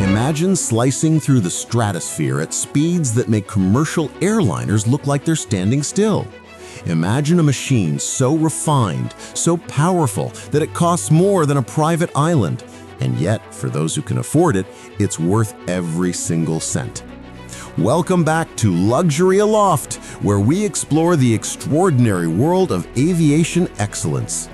Imagine slicing through the stratosphere at speeds that make commercial airliners look like they're standing still. Imagine a machine so refined, so powerful that it costs more than a private island. And yet, for those who can afford it, it's worth every single cent. Welcome back to Luxury Aloft, where we explore the extraordinary world of aviation excellence.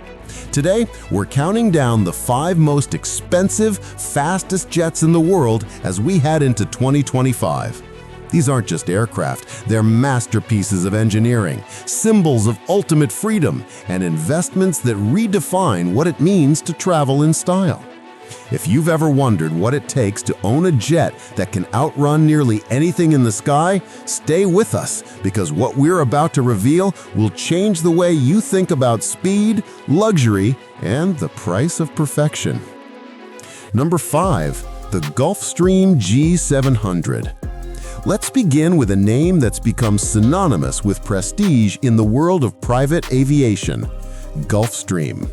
Today, we're counting down the 5 most expensive, fastest jets in the world as we head into 2025. These aren't just aircraft, they're masterpieces of engineering, symbols of ultimate freedom, and investments that redefine what it means to travel in style. If you've ever wondered what it takes to own a jet that can outrun nearly anything in the sky, stay with us, because what we're about to reveal will change the way you think about speed, luxury, and the price of perfection. Number 5. The Gulfstream G700. Let's begin with a name that's become synonymous with prestige in the world of private aviation: Gulfstream.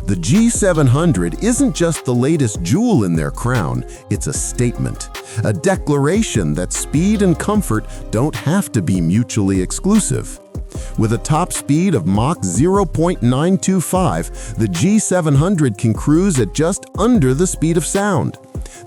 The G700 isn't just the latest jewel in their crown, it's a statement, a declaration that speed and comfort don't have to be mutually exclusive. With a top speed of Mach 0.925, the G700 can cruise at just under the speed of sound.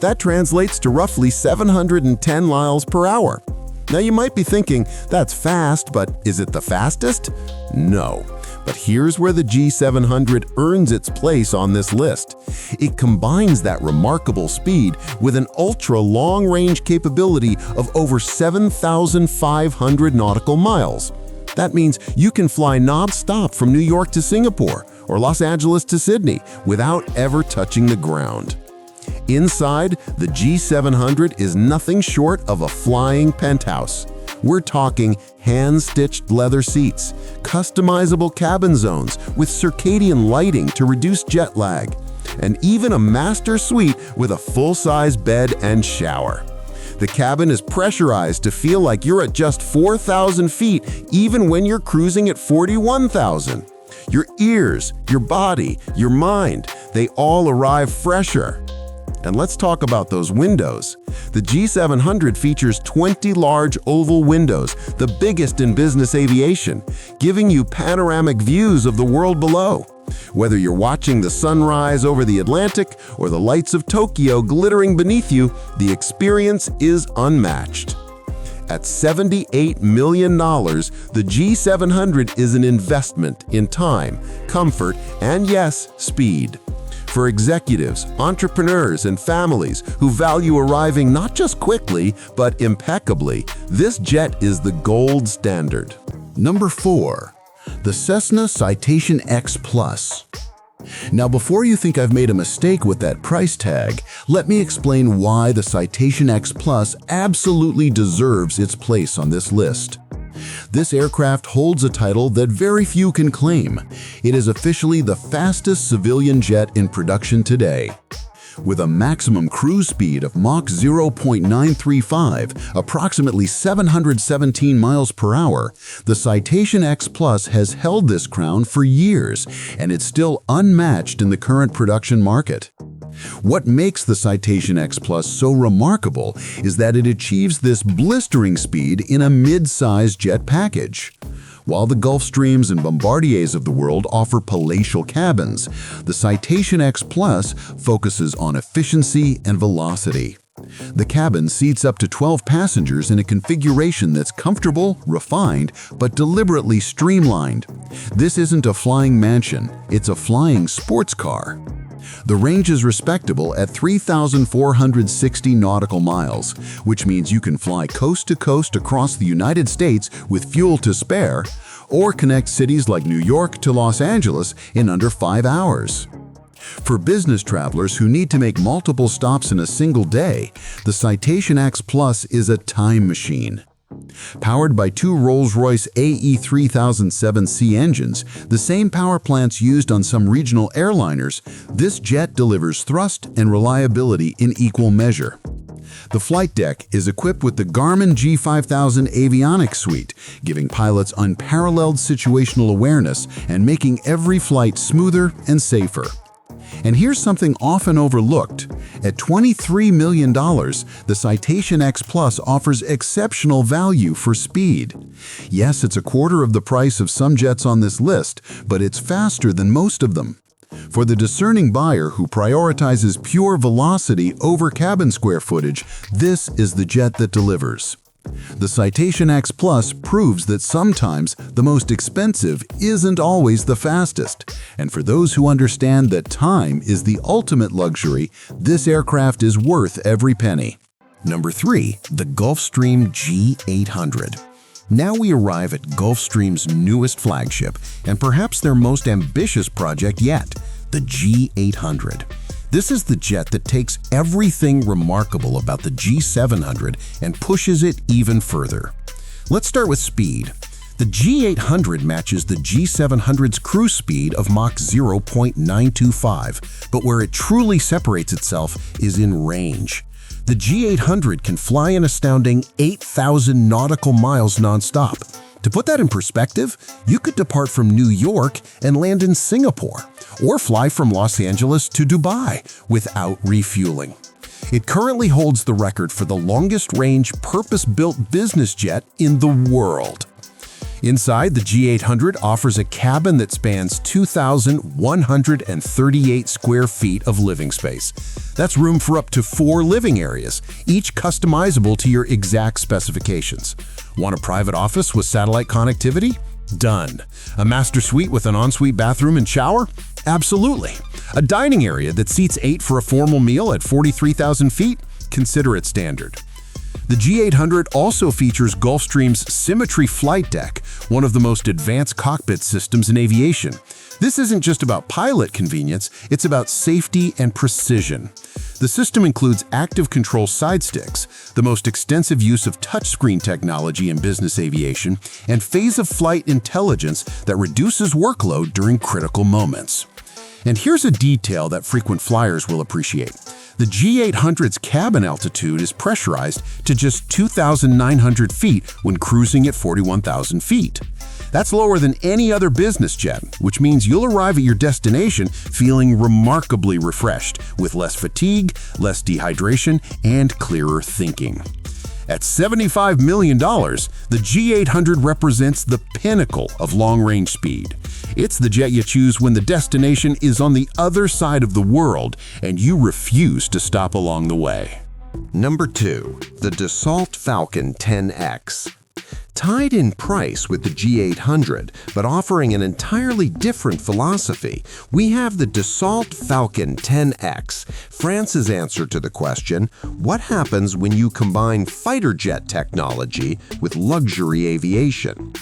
That translates to roughly 710 miles per hour. Now you might be thinking, that's fast, but is it the fastest? No. But here's where the G700 earns its place on this list. It combines that remarkable speed with an ultra-long-range capability of over 7,500 nautical miles. That means you can fly non-stop from New York to Singapore or Los Angeles to Sydney without ever touching the ground. Inside, the G700 is nothing short of a flying penthouse. We're talking hand-stitched leather seats, customizable cabin zones with circadian lighting to reduce jet lag, and even a master suite with a full-size bed and shower. The cabin is pressurized to feel like you're at just 4,000 feet even when you're cruising at 41,000. Your ears, your body, your mind, they all arrive fresher. And let's talk about those windows. The G700 features 20 large oval windows, the biggest in business aviation, giving you panoramic views of the world below. Whether you're watching the sunrise over the Atlantic or the lights of Tokyo glittering beneath you, the experience is unmatched. At $78 million, the G700 is an investment in time, comfort, and yes, speed. For executives, entrepreneurs, and families who value arriving not just quickly, but impeccably, this jet is the gold standard. Number 4. The Cessna Citation X Plus. Now, before you think I've made a mistake with that price tag, let me explain why the Citation X Plus absolutely deserves its place on this list. This aircraft holds a title that very few can claim. It is officially the fastest civilian jet in production today. With a maximum cruise speed of Mach 0.935, approximately 717 miles per hour, the Citation X Plus has held this crown for years, and it's still unmatched in the current production market. What makes the Citation X Plus so remarkable is that it achieves this blistering speed in a mid-size jet package. While the Gulfstreams and Bombardiers of the world offer palatial cabins, the Citation X Plus focuses on efficiency and velocity. The cabin seats up to 12 passengers in a configuration that's comfortable, refined, but deliberately streamlined. This isn't a flying mansion, it's a flying sports car. The range is respectable at 3,460 nautical miles, which means you can fly coast to coast across the United States with fuel to spare, or connect cities like New York to Los Angeles in under 5 hours. For business travelers who need to make multiple stops in a single day, the Citation X Plus is a time machine. Powered by 2 Rolls-Royce AE3007C engines, the same power plants used on some regional airliners, this jet delivers thrust and reliability in equal measure. The flight deck is equipped with the Garmin G5000 avionics suite, giving pilots unparalleled situational awareness and making every flight smoother and safer. And here's something often overlooked. At $23 million, the Citation X Plus offers exceptional value for speed. Yes, it's a quarter of the price of some jets on this list, but it's faster than most of them. For the discerning buyer who prioritizes pure velocity over cabin square footage, this is the jet that delivers. The Citation X Plus proves that sometimes the most expensive isn't always the fastest. And for those who understand that time is the ultimate luxury, this aircraft is worth every penny. Number 3. The Gulfstream G800. Now we arrive at Gulfstream's newest flagship, and perhaps their most ambitious project yet, the G800. This is the jet that takes everything remarkable about the G700 and pushes it even further. Let's start with speed. The G800 matches the G700's cruise speed of Mach 0.925, but where it truly separates itself is in range. The G800 can fly an astounding 8,000 nautical miles nonstop. To put that in perspective, you could depart from New York and land in Singapore, or fly from Los Angeles to Dubai without refueling. It currently holds the record for the longest-range purpose-built business jet in the world. Inside, the G800 offers a cabin that spans 2,138 square feet of living space. That's room for up to 4 living areas, each customizable to your exact specifications. Want a private office with satellite connectivity? Done. A master suite with an ensuite bathroom and shower? Absolutely. A dining area that seats 8 for a formal meal at 43,000 feet? Consider it standard. The G800 also features Gulfstream's Symmetry Flight Deck, one of the most advanced cockpit systems in aviation. This isn't just about pilot convenience, it's about safety and precision. The system includes active control side sticks, the most extensive use of touchscreen technology in business aviation, and phase-of-flight intelligence that reduces workload during critical moments. And here's a detail that frequent flyers will appreciate. The G800's cabin altitude is pressurized to just 2,900 feet when cruising at 41,000 feet. That's lower than any other business jet, which means you'll arrive at your destination feeling remarkably refreshed, with less fatigue, less dehydration, and clearer thinking. At $75 million, the G800 represents the pinnacle of long-range speed. It's the jet you choose when the destination is on the other side of the world and you refuse to stop along the way. Number 2. The Dassault Falcon 10X. Tied in price with the G800, but offering an entirely different philosophy, we have the Dassault Falcon 10X, France's answer to the question, what happens when you combine fighter jet technology with luxury aviation?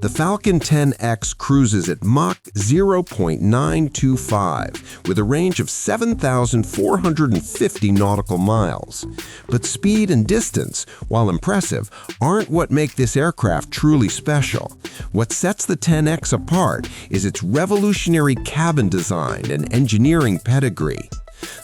The Falcon 10X cruises at Mach 0.925 with a range of 7,450 nautical miles. But speed and distance, while impressive, aren't what make this aircraft truly special. What sets the 10X apart is its revolutionary cabin design and engineering pedigree.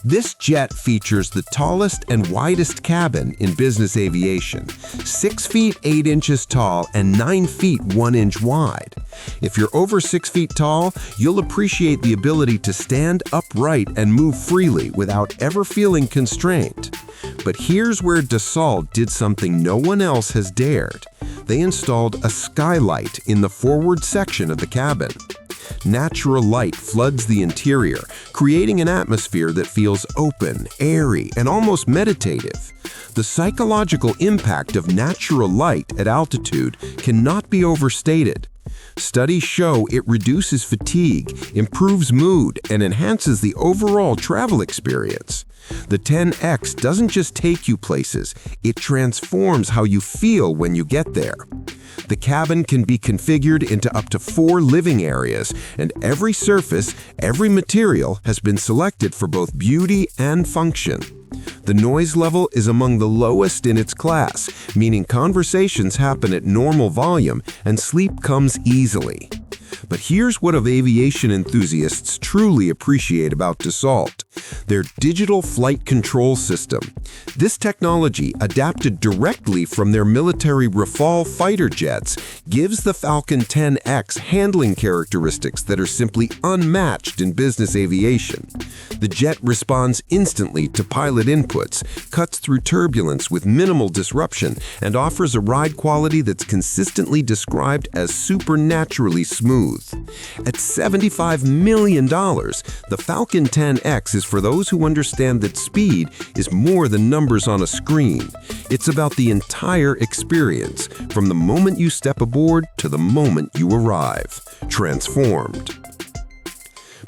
This jet features the tallest and widest cabin in business aviation, 6 feet 8 inches tall and 9 feet 1 inch wide. If you're over 6 feet tall, you'll appreciate the ability to stand upright and move freely without ever feeling constrained. But here's where Dassault did something no one else has dared. They installed a skylight in the forward section of the cabin. Natural light floods the interior, creating an atmosphere that feels open, airy, and almost meditative. The psychological impact of natural light at altitude cannot be overstated. Studies show it reduces fatigue, improves mood, and enhances the overall travel experience. The 10X doesn't just take you places, it transforms how you feel when you get there. The cabin can be configured into up to 4 living areas, and every surface, every material has been selected for both beauty and function. The noise level is among the lowest in its class, meaning conversations happen at normal volume and sleep comes easily. But here's what aviation enthusiasts truly appreciate about Dassault: their digital flight control system. This technology, adapted directly from their military Rafale fighter jets, gives the Falcon 10X handling characteristics that are simply unmatched in business aviation. The jet responds instantly to pilot inputs, cuts through turbulence with minimal disruption, and offers a ride quality that's consistently described as supernaturally smooth. At $75 million, the Falcon 10X is for those who understand that speed is more than numbers on a screen. It's about the entire experience, from the moment you step aboard to the moment you arrive, transformed.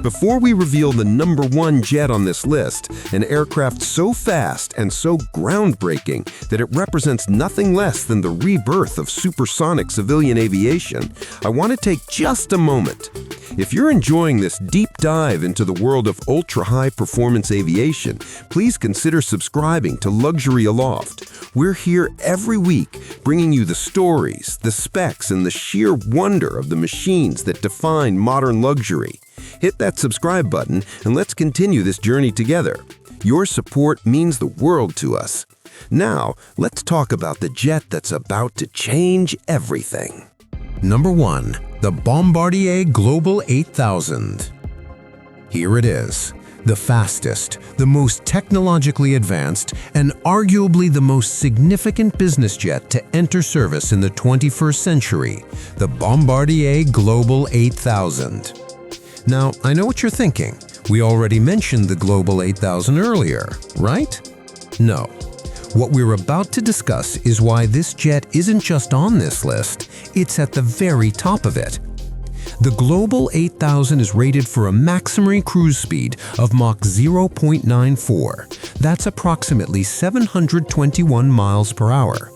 Before we reveal the number one jet on this list, an aircraft so fast and so groundbreaking that it represents nothing less than the rebirth of supersonic civilian aviation, I want to take just a moment. If you're enjoying this deep dive into the world of ultra-high performance aviation, please consider subscribing to Luxury Aloft. We're here every week, bringing you the stories, the specs, and the sheer wonder of the machines that define modern luxury. Hit that subscribe button and let's continue this journey together. Your support means the world to us. Now, let's talk about the jet that's about to change everything. Number 1. The Bombardier Global 8000. Here it is. The fastest, the most technologically advanced, and arguably the most significant business jet to enter service in the 21st century, the Bombardier Global 8000. Now, I know what you're thinking. We already mentioned the Global 8000 earlier, right? No. What we're about to discuss is why this jet isn't just on this list, it's at the very top of it. The Global 8000 is rated for a maximum cruise speed of Mach 0.94. That's approximately 721 miles per hour.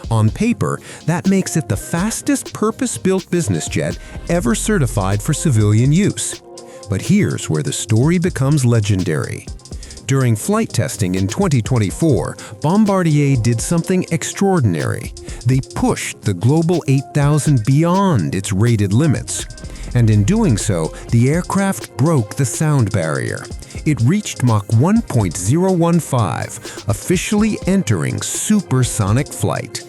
On paper, that makes it the fastest purpose-built business jet ever certified for civilian use. But here's where the story becomes legendary. During flight testing in 2024, Bombardier did something extraordinary. They pushed the Global 8000 beyond its rated limits. And in doing so, the aircraft broke the sound barrier. It reached Mach 1.015, officially entering supersonic flight.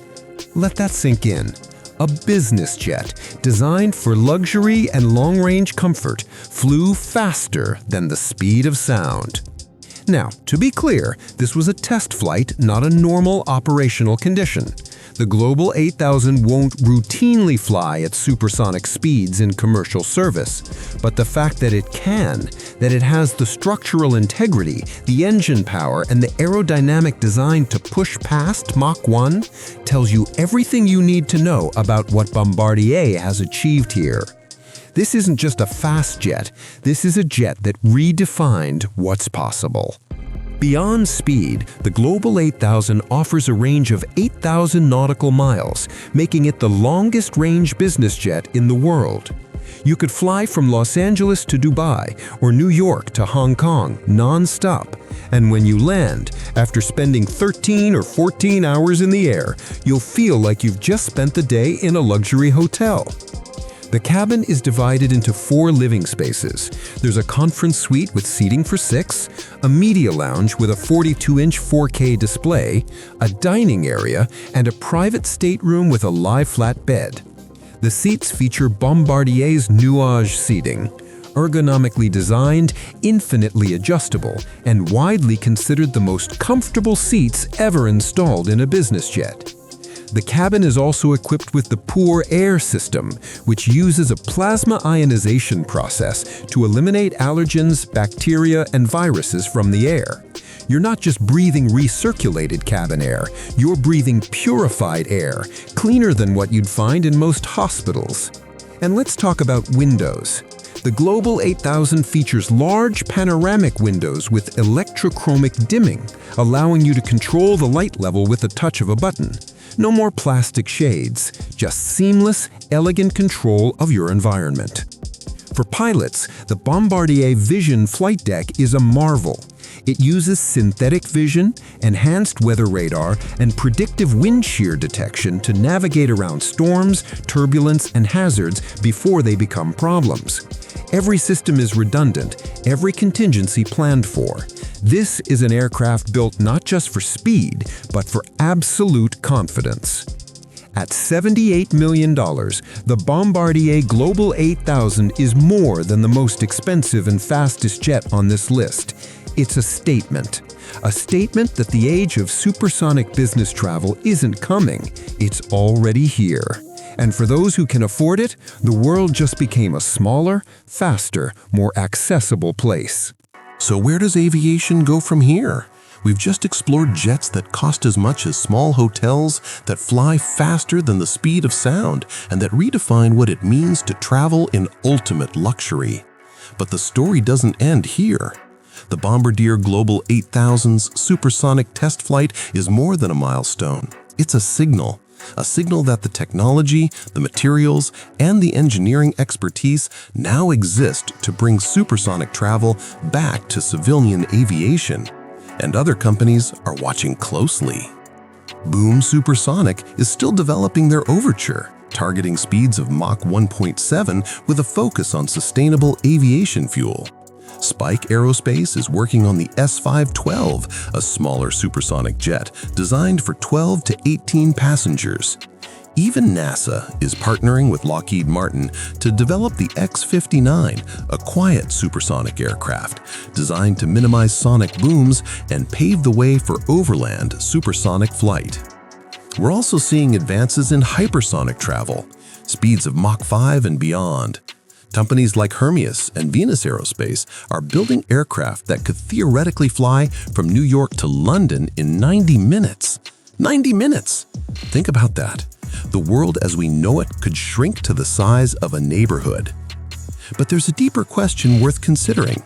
Let that sink in. A business jet, designed for luxury and long-range comfort, flew faster than the speed of sound. Now, to be clear, this was a test flight, not a normal operational condition. The Global 8000 won't routinely fly at supersonic speeds in commercial service, but the fact that it can, that it has the structural integrity, the engine power, and the aerodynamic design to push past Mach 1 tells you everything you need to know about what Bombardier has achieved here. This isn't just a fast jet, this is a jet that redefined what's possible. Beyond speed, the Global 8000 offers a range of 8,000 nautical miles, making it the longest-range business jet in the world. You could fly from Los Angeles to Dubai or New York to Hong Kong non-stop. And when you land, after spending 13 or 14 hours in the air, you'll feel like you've just spent the day in a luxury hotel. The cabin is divided into 4 living spaces. There's a conference suite with seating for 6, a media lounge with a 42-inch 4K display, a dining area, and a private stateroom with a lie-flat bed. The seats feature Bombardier's Nuage seating, ergonomically designed, infinitely adjustable, and widely considered the most comfortable seats ever installed in a business jet. The cabin is also equipped with the Pour Air system, which uses a plasma ionization process to eliminate allergens, bacteria, and viruses from the air. You're not just breathing recirculated cabin air, you're breathing purified air, cleaner than what you'd find in most hospitals. And let's talk about windows. The Global 8000 features large panoramic windows with electrochromic dimming, allowing you to control the light level with the touch of a button. No more plastic shades, just seamless, elegant control of your environment. For pilots, the Bombardier Vision flight deck is a marvel. It uses synthetic vision, enhanced weather radar, and predictive wind shear detection to navigate around storms, turbulence, and hazards before they become problems. Every system is redundant, every contingency planned for. This is an aircraft built not just for speed, but for absolute confidence. At $78 million, the Bombardier Global 8000 is more than the most expensive and fastest jet on this list. It's a statement that the age of supersonic business travel isn't coming, it's already here. And for those who can afford it, the world just became a smaller, faster, more accessible place. So where does aviation go from here? We've just explored jets that cost as much as small hotels, that fly faster than the speed of sound, and that redefine what it means to travel in ultimate luxury. But the story doesn't end here. The Bombardier Global 8000's supersonic test flight is more than a milestone. It's a signal that the technology, the materials, and the engineering expertise now exist to bring supersonic travel back to civilian aviation. And other companies are watching closely. Boom Supersonic is still developing their Overture, targeting speeds of Mach 1.7 with a focus on sustainable aviation fuel. Spike Aerospace is working on the S512, a smaller supersonic jet designed for 12 to 18 passengers. Even NASA is partnering with Lockheed Martin to develop the X-59, a quiet supersonic aircraft designed to minimize sonic booms and pave the way for overland supersonic flight. We're also seeing advances in hypersonic travel, speeds of Mach 5 and beyond. Companies like Hermes and Venus Aerospace are building aircraft that could theoretically fly from New York to London in 90 minutes. 90 minutes! Think about that. The world as we know it could shrink to the size of a neighborhood. But there's a deeper question worth considering.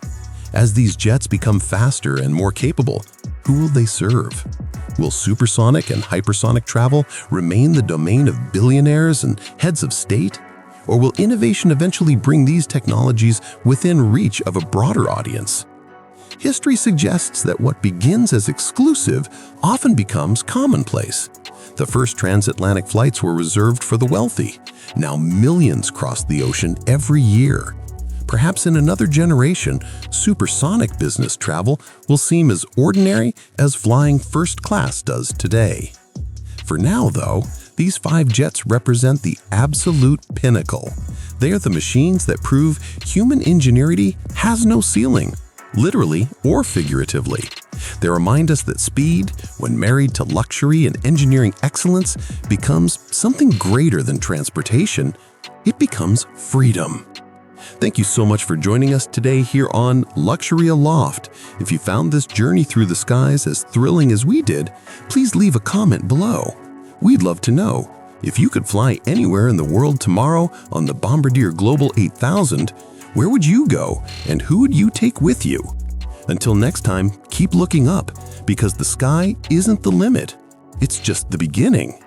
As these jets become faster and more capable, who will they serve? Will supersonic and hypersonic travel remain the domain of billionaires and heads of state? Or will innovation eventually bring these technologies within reach of a broader audience? History suggests that what begins as exclusive often becomes commonplace. The first transatlantic flights were reserved for the wealthy. Now millions cross the ocean every year. Perhaps in another generation, supersonic business travel will seem as ordinary as flying first class does today. For now, though, these 5 jets represent the absolute pinnacle. They are the machines that prove human ingenuity has no ceiling, literally or figuratively. They remind us that speed, when married to luxury and engineering excellence, becomes something greater than transportation. It becomes freedom. Thank you so much for joining us today here on Luxury Aloft. If you found this journey through the skies as thrilling as we did, please leave a comment below. We'd love to know, if you could fly anywhere in the world tomorrow on the Bombardier Global 8000, where would you go and who would you take with you? Until next time, keep looking up, because the sky isn't the limit. It's just the beginning.